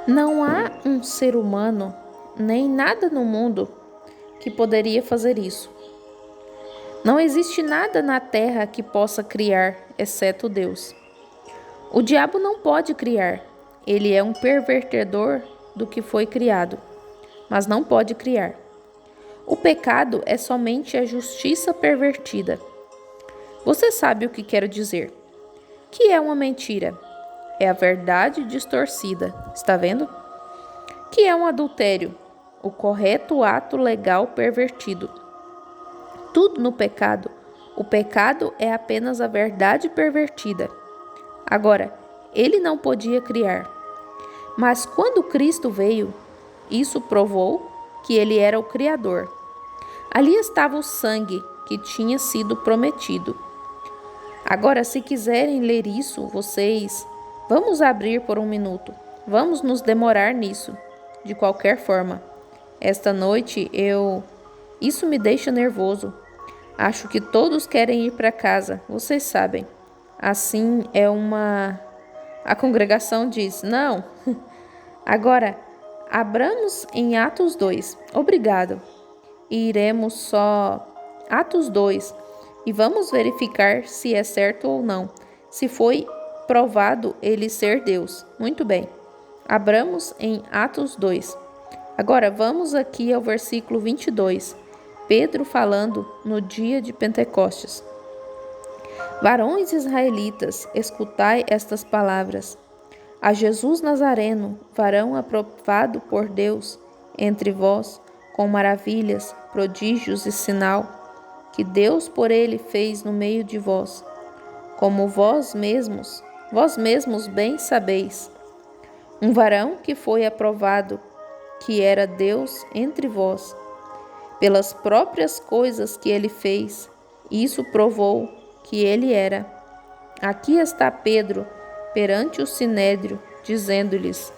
Não há um ser humano, nem nada no mundo, que poderia fazer isso. Não existe nada na terra que possa criar, exceto Deus. O diabo não pode criar. Ele é um pervertedor do que foi criado, mas não pode criar. O pecado é somente a justiça pervertida. Você sabe o que quero dizer? Que é uma mentira? É a verdade distorcida. Está vendo? Que é um adultério? O correto ato legal pervertido. Tudo no pecado. O pecado é apenas a verdade pervertida. Agora, ele não podia criar. Mas quando Cristo veio, isso provou que ele era o Criador. Ali estava o sangue que tinha sido prometido. Agora, se quiserem ler isso, vocês, vamos abrir por um minuto. Vamos nos demorar nisso, de qualquer forma. Esta noite isso me deixa nervoso. Acho que todos querem ir para casa, vocês sabem. Assim A congregação diz: não. Agora, abramos em Atos 2. Obrigado. E iremos só Atos 2 e vamos verificar se é certo ou não. Se foi provado ele ser Deus. Muito bem. Abramos em Atos 2. Agora vamos aqui ao versículo 22. Pedro falando no dia de Pentecostes. Varões israelitas, escutai estas palavras. A Jesus Nazareno, varão aprovado por Deus entre vós, com maravilhas, prodígios e sinal, que Deus por ele fez no meio de vós, como vós mesmos bem sabeis. Um varão que foi aprovado, que era Deus entre vós, pelas próprias coisas que ele fez, isso provou que ele era. Aqui está Pedro perante o sinédrio, dizendo-lhes: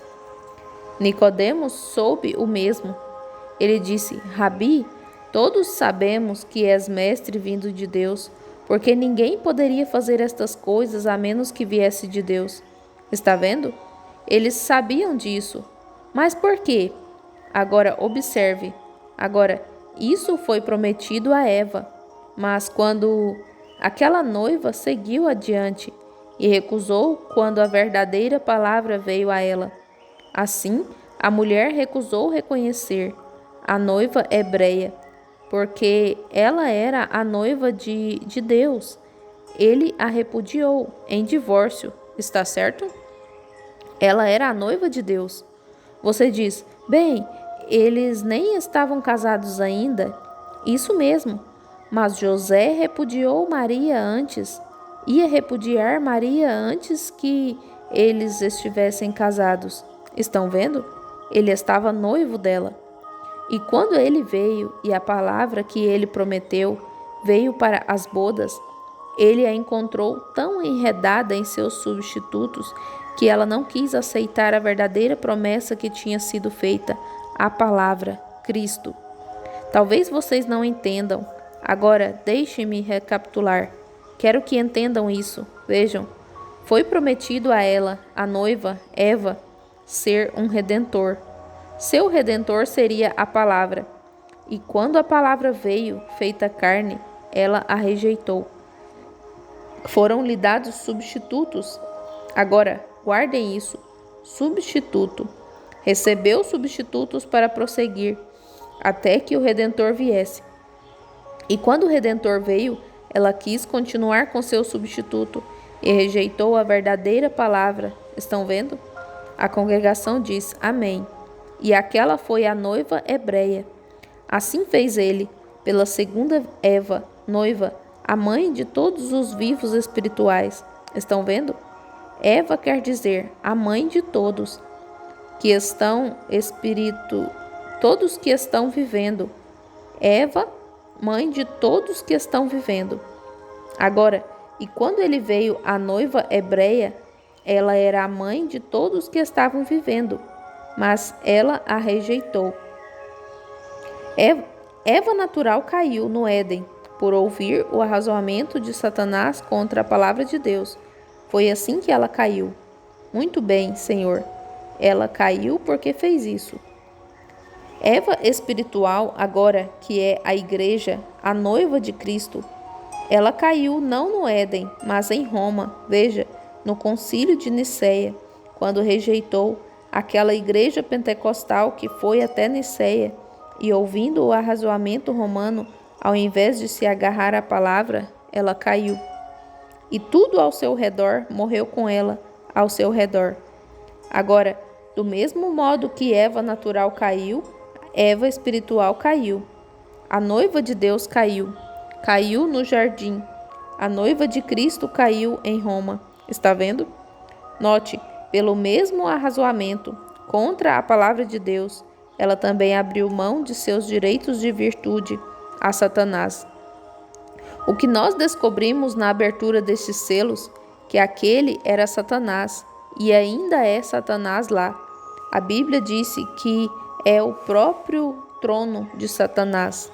Nicodemos soube o mesmo. Ele disse: Rabi, todos sabemos que és mestre vindo de Deus, porque ninguém poderia fazer estas coisas a menos que viesse de Deus. Está vendo? Eles sabiam disso. Mas por quê? Agora observe. Agora, isso foi prometido a Eva, mas quando aquela noiva seguiu adiante e recusou quando a verdadeira palavra veio a ela. Assim, a mulher recusou reconhecer a noiva hebreia, porque ela era a noiva de Deus. Ele a repudiou em divórcio, está certo? Ela era a noiva de Deus. Você diz: bem, eles nem estavam casados ainda. Isso mesmo. Mas José repudiou Maria antes. Ia repudiar Maria antes que eles estivessem casados. Estão vendo? Ele estava noivo dela. E quando ele veio e a palavra que ele prometeu veio para as bodas, ele a encontrou tão enredada em seus substitutos que ela não quis aceitar a verdadeira promessa que tinha sido feita, a palavra, Cristo. Talvez vocês não entendam. Agora, deixem-me recapitular. Quero que entendam isso. Vejam, foi prometido a ela, a noiva, Eva, ser um redentor. Seu redentor seria a palavra. E quando a palavra veio, feita carne, ela a rejeitou. Foram-lhe dados substitutos. Agora, guardem isso. Substituto. Recebeu substitutos para prosseguir, até que o Redentor viesse. E quando o Redentor veio, ela quis continuar com seu substituto e rejeitou a verdadeira palavra. Estão vendo? A congregação diz amém. E aquela foi a noiva hebreia. Assim fez ele, pela segunda Eva, noiva, a mãe de todos os vivos espirituais. Estão vendo? Eva quer dizer a mãe de todos que estão todos que estão vivendo. Eva, mãe de todos que estão vivendo. Agora, e quando ele veio, a noiva hebreia, ela era a mãe de todos que estavam vivendo, mas ela a rejeitou. Eva natural caiu no Éden por ouvir o arrazoamento de Satanás contra a palavra de Deus. Foi assim que ela caiu. Muito bem, Senhor. ela caiu porque fez isso. Eva espiritual, agora que é a igreja, a noiva de Cristo, ela caiu não no Éden, mas em Roma. Veja, no concílio de Nicéia, quando rejeitou aquela igreja pentecostal que foi até Nicéia e ouvindo o arrazoamento romano, ao invés de se agarrar à palavra, ela caiu. E tudo ao seu redor morreu com ela, ao seu redor. Agora, do mesmo modo que Eva natural caiu, Eva espiritual caiu. A noiva de Deus caiu. Caiu no jardim. A noiva de Cristo caiu em Roma. Está vendo? Note, pelo mesmo arrazoamento contra a palavra de Deus, ela também abriu mão de seus direitos de virtude a Satanás. O que nós descobrimos na abertura destes selos, que aquele era Satanás e ainda é Satanás lá. A Bíblia disse que é o próprio trono de Satanás.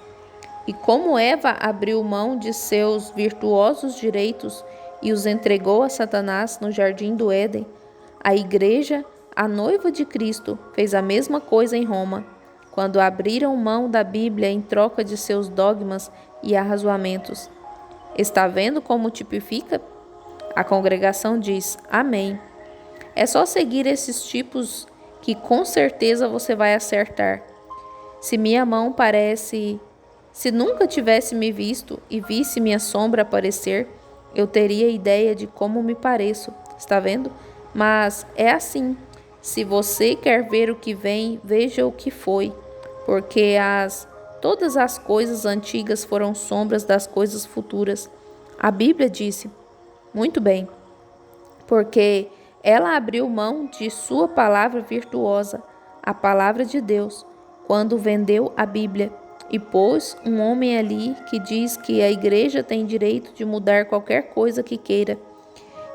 E como Eva abriu mão de seus virtuosos direitos e os entregou a Satanás no jardim do Éden, a igreja, a noiva de Cristo, fez a mesma coisa em Roma, quando abriram mão da Bíblia em troca de seus dogmas e arrazoamentos. Está vendo como tipifica? A congregação diz: Amém. É só seguir esses tipos que com certeza você vai acertar. Se minha mão parece... Se nunca tivesse me visto e visse minha sombra aparecer, eu teria ideia de como me pareço. Está vendo? Mas é assim. Se você quer ver o que vem, veja o que foi. Porque todas as coisas antigas foram sombras das coisas futuras. A Bíblia disse: Muito bem. Porque ela abriu mão de sua palavra virtuosa, a palavra de Deus, quando vendeu a Bíblia, e pôs um homem ali que diz que a igreja tem direito de mudar qualquer coisa que queira.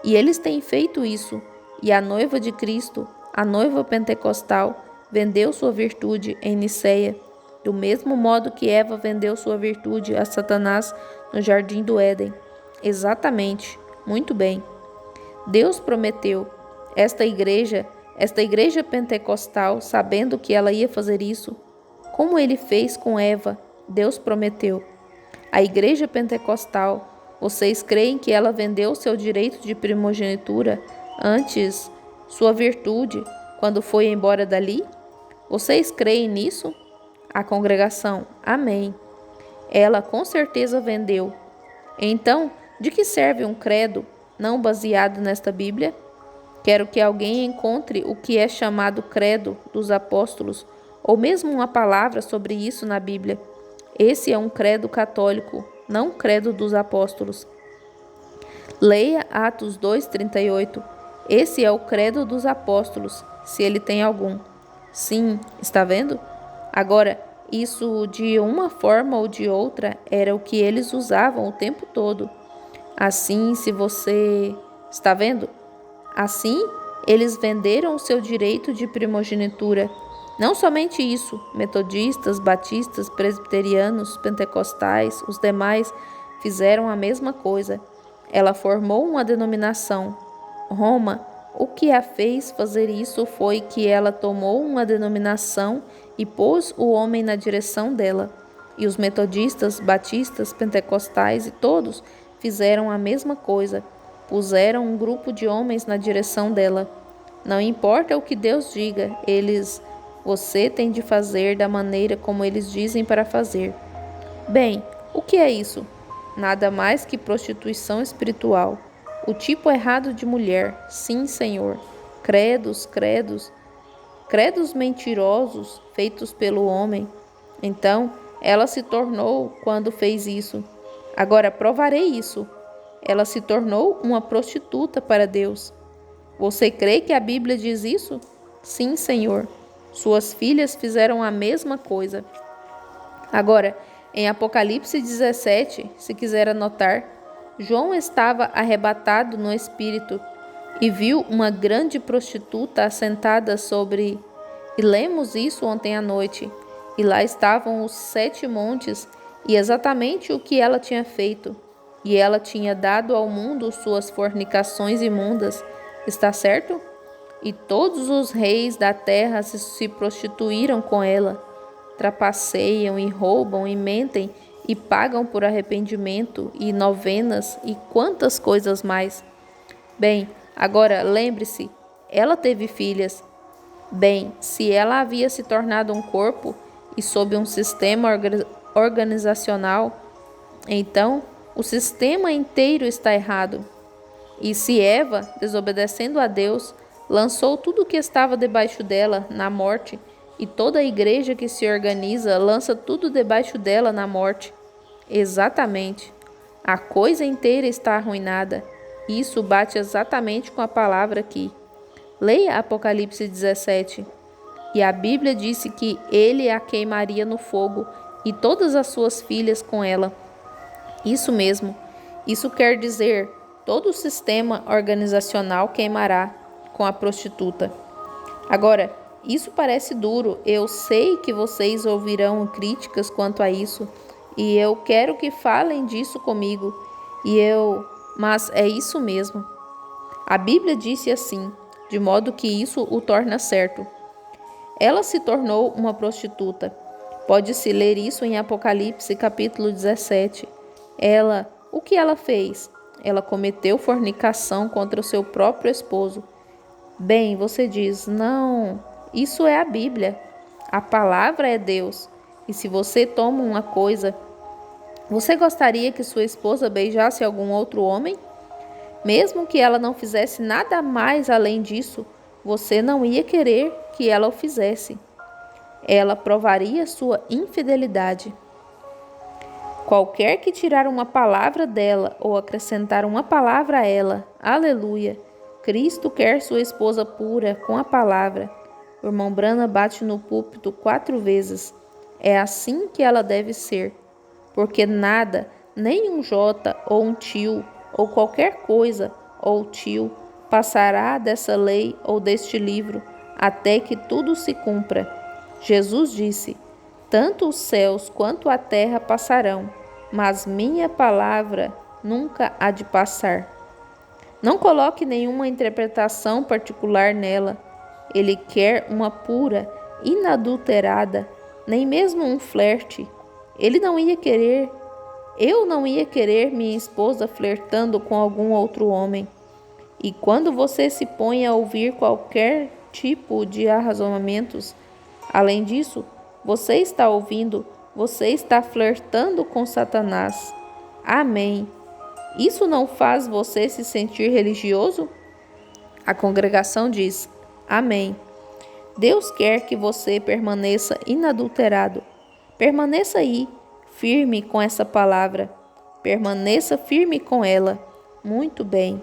E eles têm feito isso, e a noiva de Cristo, a noiva pentecostal, vendeu sua virtude em Nicéia, do mesmo modo que Eva vendeu sua virtude a Satanás no jardim do Éden. Exatamente, muito bem. Deus prometeu, esta igreja pentecostal, sabendo que ela ia fazer isso, como ele fez com Eva, Deus prometeu. A igreja pentecostal, vocês creem que ela vendeu seu direito de primogenitura antes sua virtude quando foi embora dali? Vocês creem nisso? A congregação, amém. Ela com certeza vendeu. Então, de que serve um credo não baseado nesta Bíblia? Quero que alguém encontre o que é chamado credo dos apóstolos, ou mesmo uma palavra sobre isso na Bíblia. Esse é um credo católico, não um credo dos apóstolos. Leia Atos 2:38. Esse é o credo dos apóstolos, se ele tem algum. Sim, está vendo? Agora, isso de uma forma ou de outra era o que eles usavam o tempo todo. Assim, se você está vendo? Assim, eles venderam o seu direito de primogenitura. Não somente isso, metodistas, batistas, presbiterianos, pentecostais, os demais fizeram a mesma coisa. Ela formou uma denominação. Roma, o que a fez fazer isso foi que ela tomou uma denominação e pôs o homem na direção dela. E os metodistas, batistas, pentecostais e todos fizeram a mesma coisa. Puseram um grupo de homens na direção dela. Não importa o que Deus diga, você tem de fazer da maneira como eles dizem para fazer. Bem, o que é isso? Nada mais que prostituição espiritual. O tipo errado de mulher, sim, Senhor. Credos mentirosos feitos pelo homem. Então, ela se tornou quando fez isso. Agora provarei isso. Ela se tornou uma prostituta para Deus. Você crê que a Bíblia diz isso? Sim, Senhor. Suas filhas fizeram a mesma coisa. Agora, em Apocalipse 17, se quiser anotar, João estava arrebatado no espírito e viu uma grande prostituta assentada sobre... E lemos isso ontem à noite. E lá estavam os 7 montes e exatamente o que ela tinha feito. E ela tinha dado ao mundo suas fornicações imundas. Está certo? e todos os reis da terra se prostituíram com ela. Trapaceiam e roubam e mentem e pagam por arrependimento e novenas e quantas coisas mais. Bem, agora lembre-se, ela teve filhas. Bem, se ela havia se tornado um corpo e sob um sistema organizacional, então o sistema inteiro está errado. E se Eva, desobedecendo a Deus, lançou tudo o que estava debaixo dela na morte, e toda a igreja que se organiza lança tudo debaixo dela na morte. Exatamente. A coisa inteira está arruinada. Isso bate exatamente com a palavra aqui. Leia Apocalipse 17. E a Bíblia disse que ele a queimaria no fogo e todas as suas filhas com ela. Isso mesmo. Isso quer dizer, todo o sistema organizacional queimará com a prostituta. Agora, isso parece duro. Eu sei que vocês ouvirão críticas quanto a isso, e eu quero que falem disso comigo. Mas é isso mesmo. A Bíblia disse assim, de modo que isso o torna certo. Ela se tornou uma prostituta. Pode-se ler isso em Apocalipse capítulo 17. O que ela fez? Ela cometeu fornicação contra o seu próprio esposo. Bem, você diz, não, isso é a Bíblia. A palavra é Deus. E se você toma uma coisa, você gostaria que sua esposa beijasse algum outro homem? Mesmo que ela não fizesse nada mais além disso, você não ia querer que ela o fizesse. Ela provaria sua infidelidade. Qualquer que tirar uma palavra dela ou acrescentar uma palavra a ela, aleluia, Cristo quer sua esposa pura com a palavra. O irmão Branham bate no púlpito 4 vezes. É assim que ela deve ser. Porque nada, nem um jota ou um tio, ou qualquer coisa, ou tio, passará dessa lei ou deste livro, até que tudo se cumpra. Jesus disse, tanto os céus quanto a terra passarão, mas minha palavra nunca há de passar. Não coloque nenhuma interpretação particular nela. Ele quer uma pura, inadulterada, nem mesmo um flerte. Eu não ia querer minha esposa flertando com algum outro homem. E quando você se põe a ouvir qualquer tipo de arrazoamentos, além disso, você está flertando com Satanás. Amém. Isso não faz você se sentir religioso? A congregação diz, amém. Deus quer que você permaneça inadulterado. Permaneça aí, firme com essa palavra. Permaneça firme com ela. Muito bem.